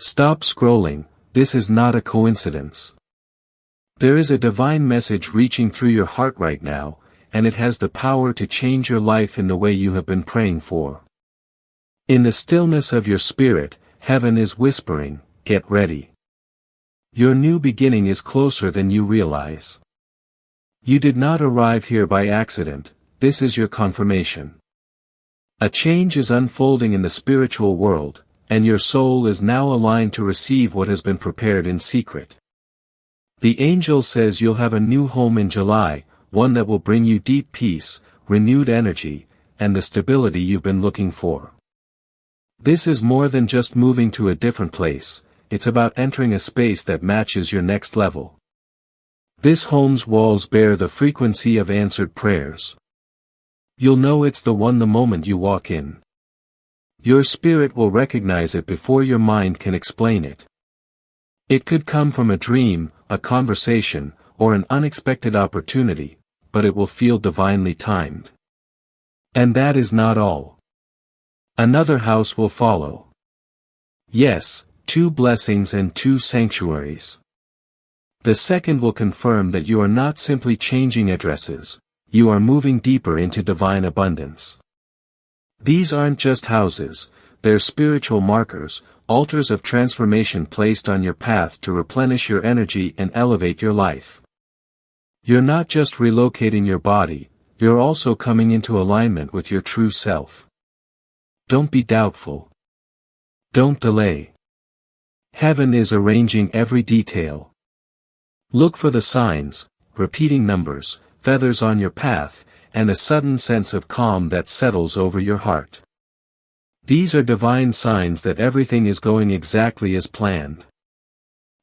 Stop scrolling, this is not a coincidence. There is a divine message reaching through your heart right now, and it has the power to change your life in the way you have been praying for. In the stillness of your spirit, heaven is whispering, get ready. Your new beginning is closer than you realize. You did not arrive here by accident, this is your confirmation. A change is unfolding in the spiritual world, and your soul is now aligned to receive what has been prepared in secret. The angel says you'll have a new home in July, one that will bring you deep peace, renewed energy, and the stability you've been looking for. This is more than just moving to a different place, it's about entering a space that matches your next level. This home's walls bear the frequency of answered prayers. You'll know it's the one the moment you walk in. Your spirit will recognize it before your mind can explain it. It could come from a dream, a conversation, or an unexpected opportunity, but it will feel divinely timed. And that is not all. Another house will follow. Yes, 2 blessings and 2 sanctuaries. The second will confirm that you are not simply changing addresses, you are moving deeper into divine abundance. These aren't just houses, they're spiritual markers, altars of transformation placed on your path to replenish your energy and elevate your life. You're not just relocating your body, you're also coming into alignment with your true self. Don't be doubtful. Don't delay. Heaven is arranging every detail. Look for the signs, repeating numbers, feathers on your path, and a sudden sense of calm that settles over your heart. These are divine signs that everything is going exactly as planned.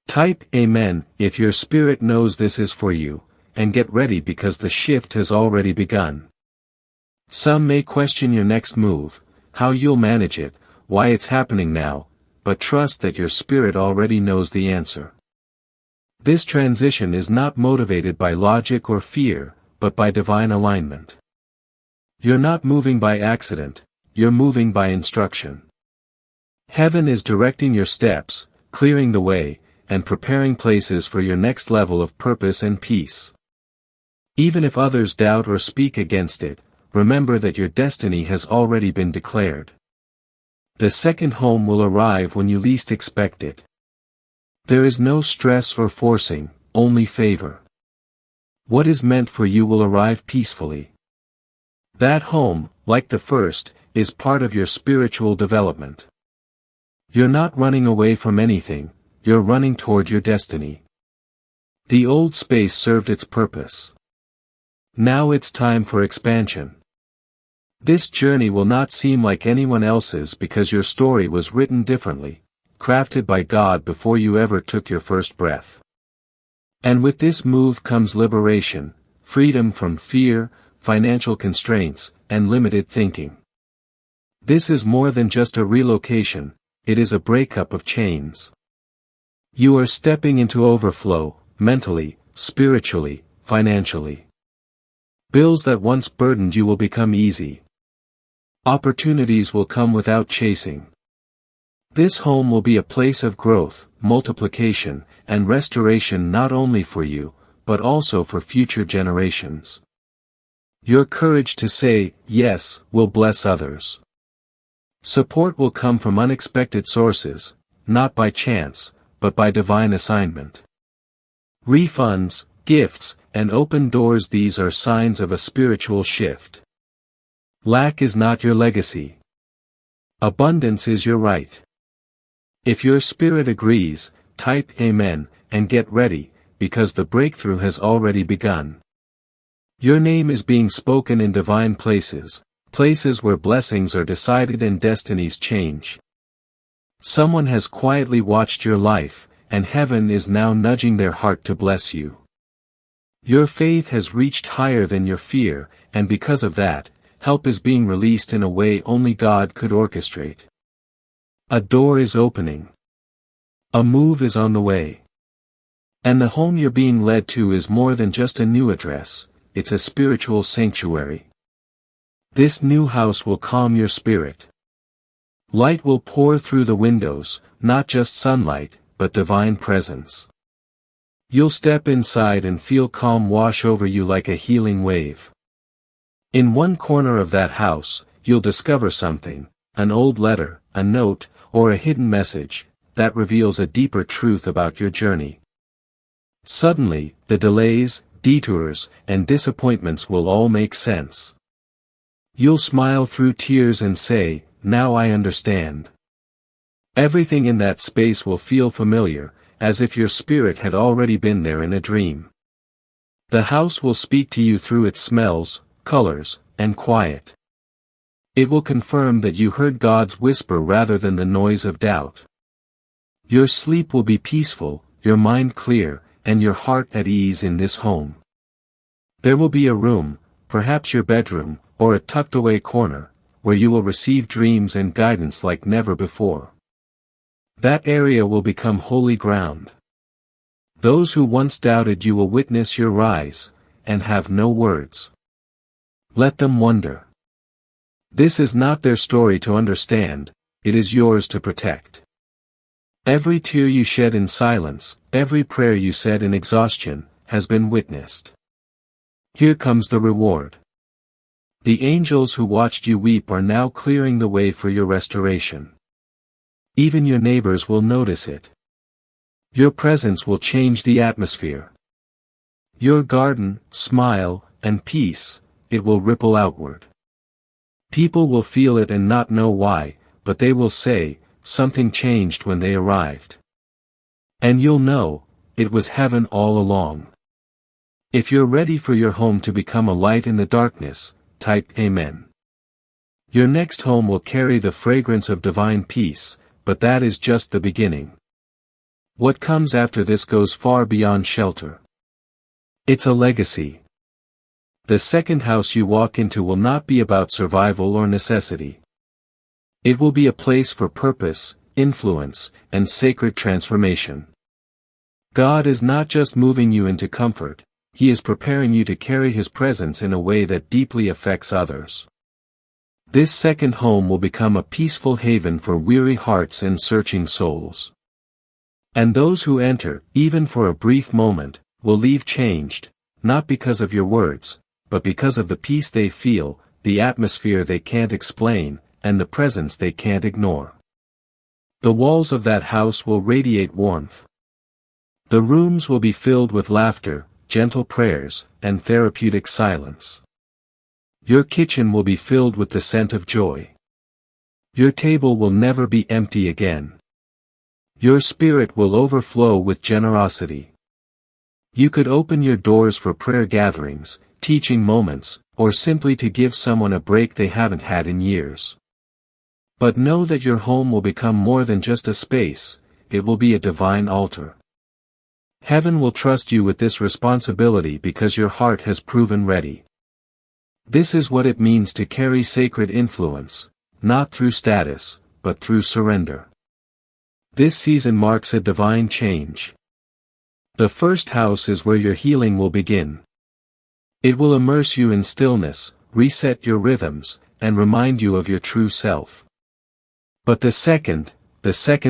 Type Amen if your spirit knows this is for you, and get ready because the shift has already begun. Some may question your next move, how you'll manage it, why it's happening now, but trust that your spirit already knows the answer. This transition is not motivated by logic or fear, but by divine alignment. You're not moving by accident, you're moving by instruction. Heaven is directing your steps, clearing the way, and preparing places for your next level of purpose and peace. Even if others doubt or speak against it, remember that your destiny has already been declared. The second home will arrive when you least expect it. There is no stress or forcing, only favor. What is meant for you will arrive peacefully. That home, like the first, is part of your spiritual development. You're not running away from anything, you're running toward your destiny. The old space served its purpose. Now it's time for expansion. This journey will not seem like anyone else's because your story was written differently, crafted by God before you ever took your first breath. And with this move comes liberation, freedom from fear, financial constraints, and limited thinking. This is more than just a relocation, it is a breakup of chains. You are stepping into overflow, mentally, spiritually, financially. Bills that once burdened you will become easy. Opportunities will come without chasing. This home will be a place of growth, multiplication, and restoration not only for you, but also for future generations. Your courage to say, yes, will bless others. Support will come from unexpected sources, not by chance, but by divine assignment. Refunds, gifts, and open doors, these are signs of a spiritual shift. Lack is not your legacy. Abundance is your right. If your spirit agrees, type Amen, and get ready, because the breakthrough has already begun. Your name is being spoken in divine places, places where blessings are decided and destinies change. Someone has quietly watched your life, and heaven is now nudging their heart to bless you. Your faith has reached higher than your fear, and because of that, help is being released in a way only God could orchestrate. A door is opening. A move is on the way. And the home you're being led to is more than just a new address, it's a spiritual sanctuary. This new house will calm your spirit. Light will pour through the windows, not just sunlight, but divine presence. You'll step inside and feel calm wash over you like a healing wave. In one corner of that house, you'll discover something, an old letter, a note, or a hidden message, that reveals a deeper truth about your journey. Suddenly, the delays, detours, and disappointments will all make sense. You'll smile through tears and say, "Now I understand." Everything in that space will feel familiar, as if your spirit had already been there in a dream. The house will speak to you through its smells, colors, and quiet. It will confirm that you heard God's whisper rather than the noise of doubt. Your sleep will be peaceful, your mind clear, and your heart at ease in this home. There will be a room, perhaps your bedroom, or a tucked-away corner, where you will receive dreams and guidance like never before. That area will become holy ground. Those who once doubted you will witness your rise, and have no words. Let them wonder. This is not their story to understand, it is yours to protect. Every tear you shed in silence, every prayer you said in exhaustion, has been witnessed. Here comes the reward. The angels who watched you weep are now clearing the way for your restoration. Even your neighbors will notice it. Your presence will change the atmosphere. Your garden, smile, and peace, it will ripple outward. People will feel it and not know why, but they will say, something changed when they arrived. And you'll know, it was heaven all along. If you're ready for your home to become a light in the darkness, type Amen. Your next home will carry the fragrance of divine peace, but that is just the beginning. What comes after this goes far beyond shelter. It's a legacy. The second house you walk into will not be about survival or necessity. It will be a place for purpose, influence, and sacred transformation. God is not just moving you into comfort, He is preparing you to carry His presence in a way that deeply affects others. This second home will become a peaceful haven for weary hearts and searching souls. And those who enter, even for a brief moment, will leave changed, not because of your words, but because of the peace they feel, the atmosphere they can't explain, and the presence they can't ignore. The walls of that house will radiate warmth. The rooms will be filled with laughter, gentle prayers, and therapeutic silence. Your kitchen will be filled with the scent of joy. Your table will never be empty again. Your spirit will overflow with generosity. You could open your doors for prayer gatherings, teaching moments, or simply to give someone a break they haven't had in years. But know that your home will become more than just a space, it will be a divine altar. Heaven will trust you with this responsibility because your heart has proven ready. This is what it means to carry sacred influence, not through status, but through surrender. This season marks a divine change. The first house is where your healing will begin. It will immerse you in stillness, reset your rhythms, and remind you of your true self. But the second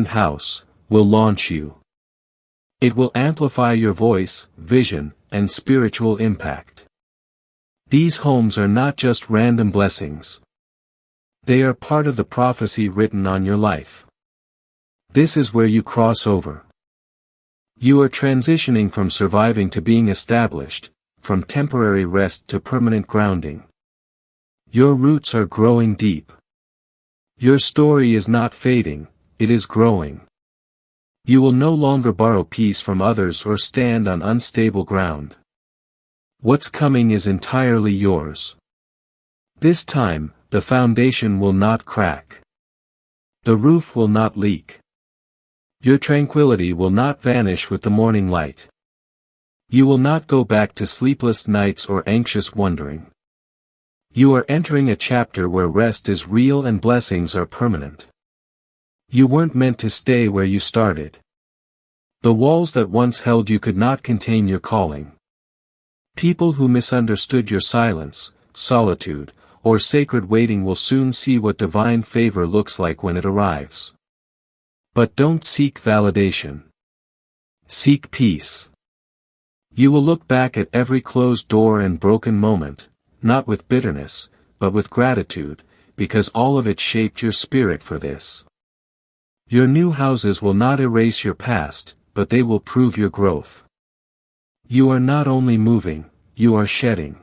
house, will launch you. It will amplify your voice, vision, and spiritual impact. These homes are not just random blessings. They are part of the prophecy written on your life. This is where you cross over. You are transitioning from surviving to being established, from temporary rest to permanent grounding. Your roots are growing deep. Your story is not fading, it is growing. You will no longer borrow peace from others or stand on unstable ground. What's coming is entirely yours. This time, the foundation will not crack. The roof will not leak. Your tranquility will not vanish with the morning light. You will not go back to sleepless nights or anxious wondering. You are entering a chapter where rest is real and blessings are permanent. You weren't meant to stay where you started. The walls that once held you could not contain your calling. People who misunderstood your silence, solitude, or sacred waiting will soon see what divine favor looks like when it arrives. But don't seek validation. Seek peace. You will look back at every closed door and broken moment, not with bitterness, but with gratitude, because all of it shaped your spirit for this. Your new houses will not erase your past, but they will prove your growth. You are not only moving, you are shedding.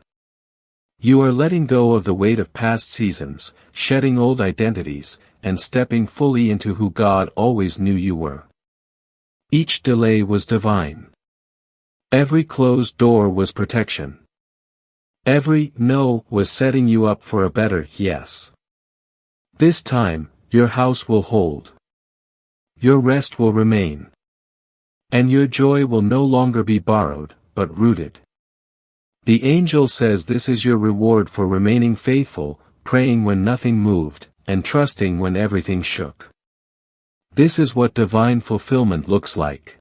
You are letting go of the weight of past seasons, shedding old identities, and stepping fully into who God always knew you were. Each delay was divine. Every closed door was protection. Every no was setting you up for a better yes. This time, your house will hold. Your rest will remain. And your joy will no longer be borrowed, but rooted. The angel says this is your reward for remaining faithful, praying when nothing moved, and trusting when everything shook. This is what divine fulfillment looks like.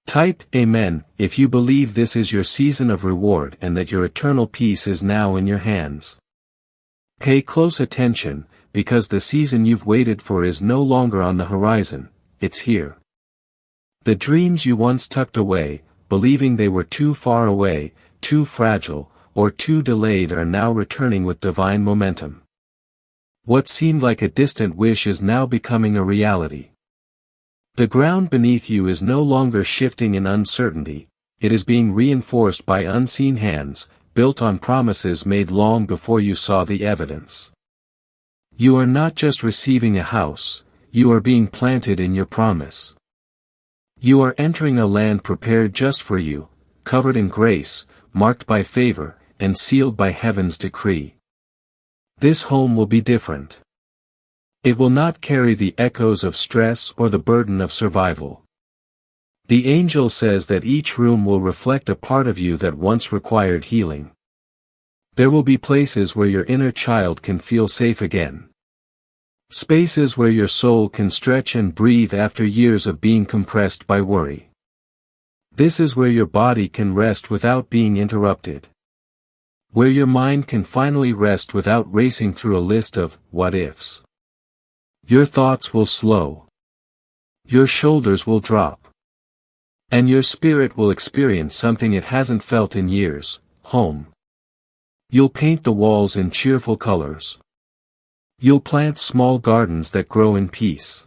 Type Amen if you believe this is your season of reward and that your eternal peace is now in your hands. Pay close attention, because the season you've waited for is no longer on the horizon, it's here. The dreams you once tucked away, believing they were too far away, too fragile, or too delayed are now returning with divine momentum. What seemed like a distant wish is now becoming a reality. The ground beneath you is no longer shifting in uncertainty, it is being reinforced by unseen hands, built on promises made long before you saw the evidence. You are not just receiving a house, you are being planted in your promise. You are entering a land prepared just for you, covered in grace, marked by favor, and sealed by heaven's decree. This home will be different. It will not carry the echoes of stress or the burden of survival. The angel says that each room will reflect a part of you that once required healing. There will be places where your inner child can feel safe again. Spaces where your soul can stretch and breathe after years of being compressed by worry. This is where your body can rest without being interrupted. Where your mind can finally rest without racing through a list of what-ifs. Your thoughts will slow. Your shoulders will drop. And your spirit will experience something it hasn't felt in years, home. You'll paint the walls in cheerful colors. You'll plant small gardens that grow in peace.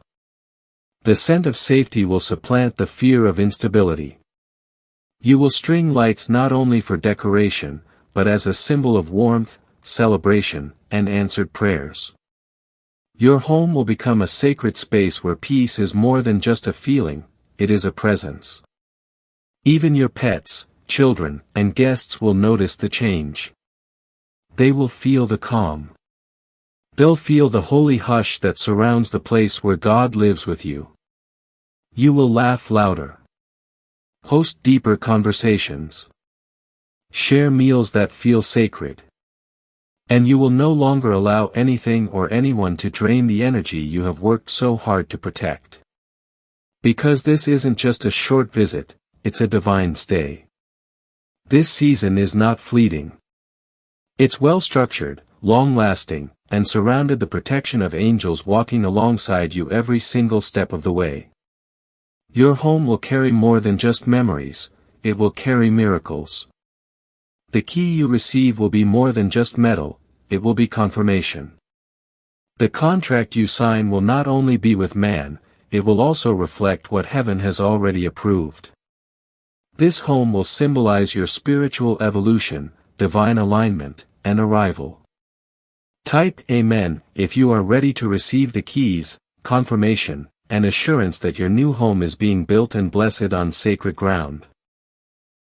The scent of safety will supplant the fear of instability. You will string lights not only for decoration, but as a symbol of warmth, celebration, and answered prayers. Your home will become a sacred space where peace is more than just a feeling, it is a presence. Even your pets, children, and guests will notice the change. They will feel the calm. They'll feel the holy hush that surrounds the place where God lives with you. You will laugh louder. Host deeper conversations. Share meals that feel sacred. And you will no longer allow anything or anyone to drain the energy you have worked so hard to protect. Because this isn't just a short visit, it's a divine stay. This season is not fleeting. It's well-structured, long-lasting, and surrounded the protection of angels walking alongside you every single step of the way. Your home will carry more than just memories, it will carry miracles. The key you receive will be more than just metal, it will be confirmation. The contract you sign will not only be with man, it will also reflect what heaven has already approved. This home will symbolize your spiritual evolution, divine alignment, and arrival. Type Amen if you are ready to receive the keys, confirmation, and assurance that your new home is being built and blessed on sacred ground.